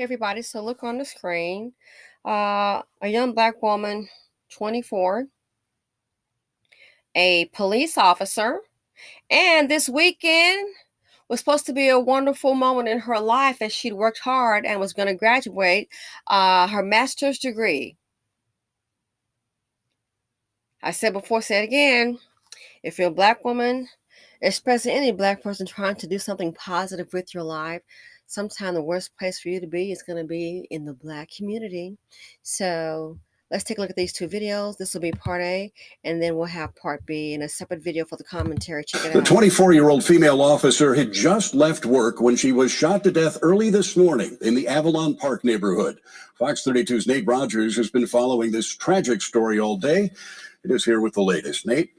Okay, everybody, so look on the screen. A young black woman, 24, a police officer, and this weekend was supposed to be a wonderful moment in her life as she'd worked hard and was going to graduate her master's degree. I said before, say it again. If you're a black woman, especially any black person trying to do something positive with your life, sometimes the worst place for you to be is going to be in the black community. So let's take a look at these two videos. This will be part A, and then we'll have part B in a separate video for the commentary. Check it out. The 24-year-old female officer had just left work when she was shot to death early this morning in the Avalon Park neighborhood. Fox 32's Nate Rogers has been following this tragic story all day. It is here with the latest. Nate?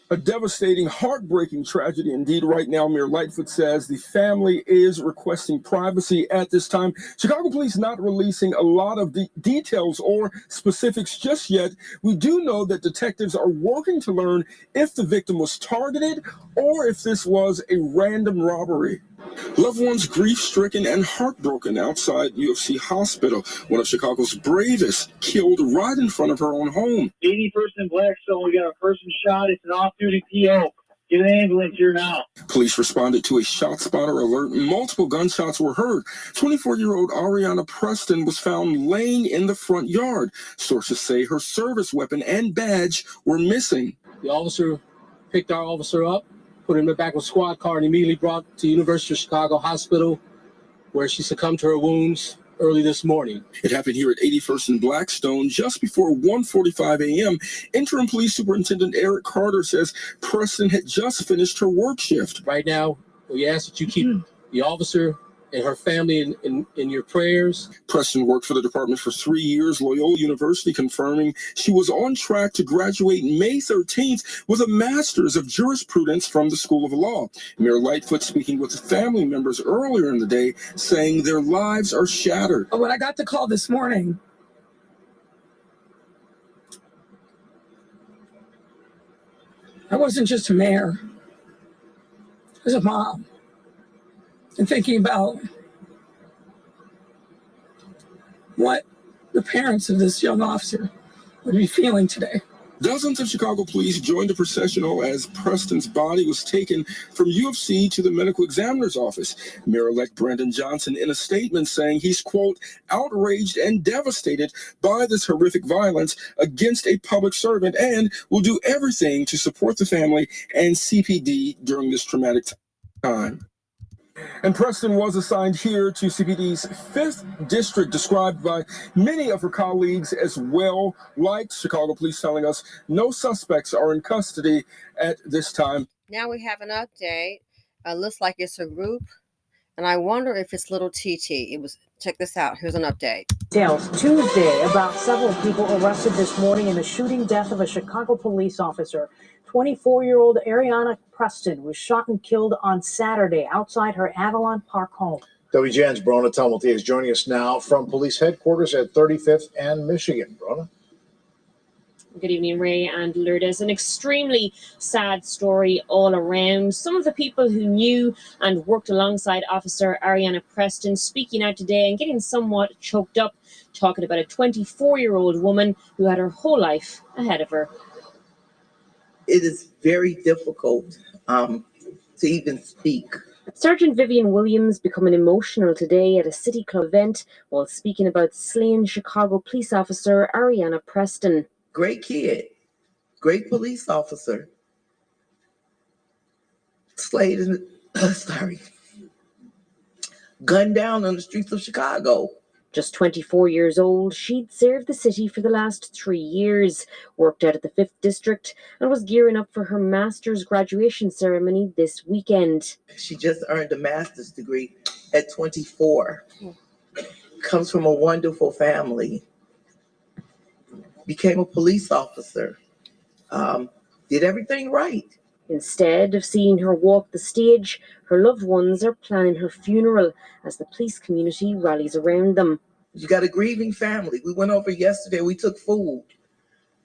A devastating, heartbreaking tragedy indeed. Right now, Mayor Lightfoot says the family is requesting privacy at this time. Chicago police not releasing a lot of the details or specifics just yet. We do know that detectives are working to learn if the victim was targeted or if this was a random robbery. Loved ones grief-stricken and heartbroken outside UFC Hospital. One of Chicago's bravest killed right in front of her own home. 81st and Blackstone, we got a person shot. It's an off-duty PO. Get an ambulance here now. Police responded to a shot spotter alert. Multiple gunshots were heard. 24-year-old Ariana Preston was found laying in the front yard. Sources say her service weapon and badge were missing. The officer picked our officer up, put him in the back of a squad car, and immediately brought to University of Chicago Hospital, where she succumbed to her wounds early this morning. It happened here at 81st and Blackstone just before 1:45 a.m. Interim Police Superintendent Eric Carter says Preston had just finished her work shift. Right now, we ask that you keep the officer and her family in your prayers. Preston worked for the department for 3 years. Loyola University confirming she was on track to graduate May 13th with a master's of jurisprudence from the School of Law. Mayor Lightfoot speaking with family members earlier in the day, saying their lives are shattered. When I got the call this morning, I wasn't just a mayor, I was a mom. And thinking about what the parents of this young officer would be feeling today. Dozens of Chicago police joined the processional as Preston's body was taken from UFC to the medical examiner's office. Mayor-elect Brandon Johnson in a statement saying he's, quote, outraged and devastated by this horrific violence against a public servant and will do everything to support the family and CPD during this traumatic time. And Preston was assigned here to CPD's 5th district, described by many of her colleagues as well liked. Chicago police telling us no suspects are in custody at this time. Now we have an update. Looks like it's a group, and I wonder if it's little TT. Check this out. Here's an update. Details Tuesday about several people arrested this morning in the shooting death of a Chicago police officer. 24-year-old Ariana Preston was shot and killed on Saturday outside her Avalon Park home. WGN's Brona Tumulty is joining us now from police headquarters at 35th and Michigan. Brona? Good evening, Ray and Lourdes. An extremely sad story all around. Some of the people who knew and worked alongside Officer Ariana Preston speaking out today and getting somewhat choked up, talking about a 24-year-old woman who had her whole life ahead of her. It is very difficult to even speak. Sergeant Vivian Williams becoming emotional today at a City Club event while speaking about slain Chicago police officer Ariana Preston. Great kid, great police officer. Slayed in gunned down on the streets of Chicago. Just 24 years old, she'd served the city for the last 3 years, worked out at the 5th District, and was gearing up for her master's graduation ceremony this weekend. She just earned a master's degree at 24. Comes from a wonderful family. Became a police officer. Did everything right. Instead of seeing her walk the stage, her loved ones are planning her funeral as the police community rallies around them. You got a grieving family. We went over yesterday. We took food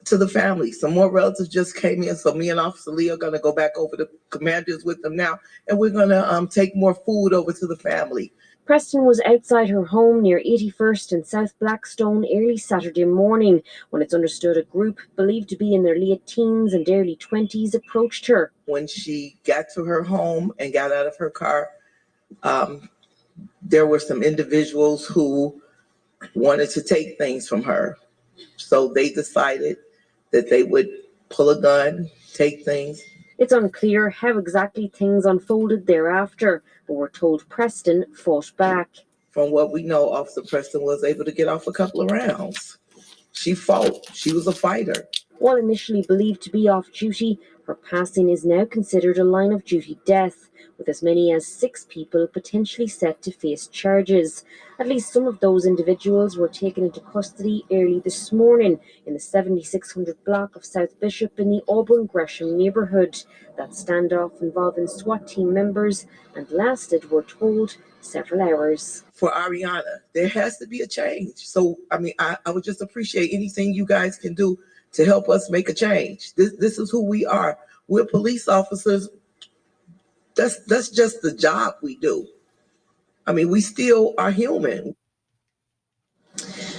to the family. Some more relatives just came in, so me and Officer Lee are going to go back over to Commanders with them now, and we're going to take more food over to the family. Preston was outside her home near 81st and South Blackstone early Saturday morning when it's understood a group believed to be in their late teens and early 20s approached her. When she got to her home and got out of her car, there were some individuals who wanted to take things from her. So they decided that they would pull a gun, take things. It's unclear how exactly things unfolded thereafter, but we're told Preston fought back. From what we know, Officer Preston was able to get off a couple of rounds. She fought. She was a fighter. While initially believed to be off duty, her passing is now considered a line of duty death, with as many as 6 people potentially set to face charges. At least some of those individuals were taken into custody early this morning in the 7600 block of South Bishop in the Auburn Gresham neighbourhood. That standoff involving SWAT team members and lasted, we're told, several hours. For Ariana, there has to be a change. So, I would just appreciate anything you guys can do to help us make a change. This is who we are. We're police officers. That's just the job we do. We still are human.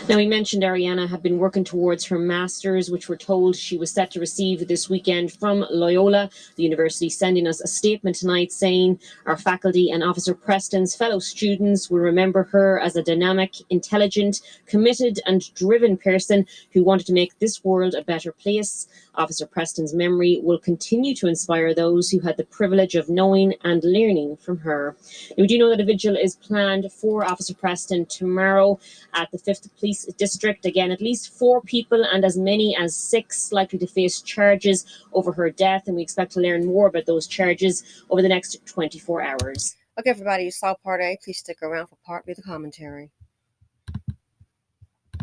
Now, we mentioned Ariana had been working towards her master's, which we're told she was set to receive this weekend from Loyola. The university sending us a statement tonight saying our faculty and Officer Preston's fellow students will remember her as a dynamic, intelligent, committed and driven person who wanted to make this world a better place. Officer Preston's memory will continue to inspire those who had the privilege of knowing and learning from her. Now, we do know that a vigil is planned for Officer Preston tomorrow at the 5th Police District. Again, at least 4 people and as many as 6 likely to face charges over her death, and we expect to learn more about those charges over the next 24 hours. Okay, everybody, you saw part A. Please stick around for part B of the commentary.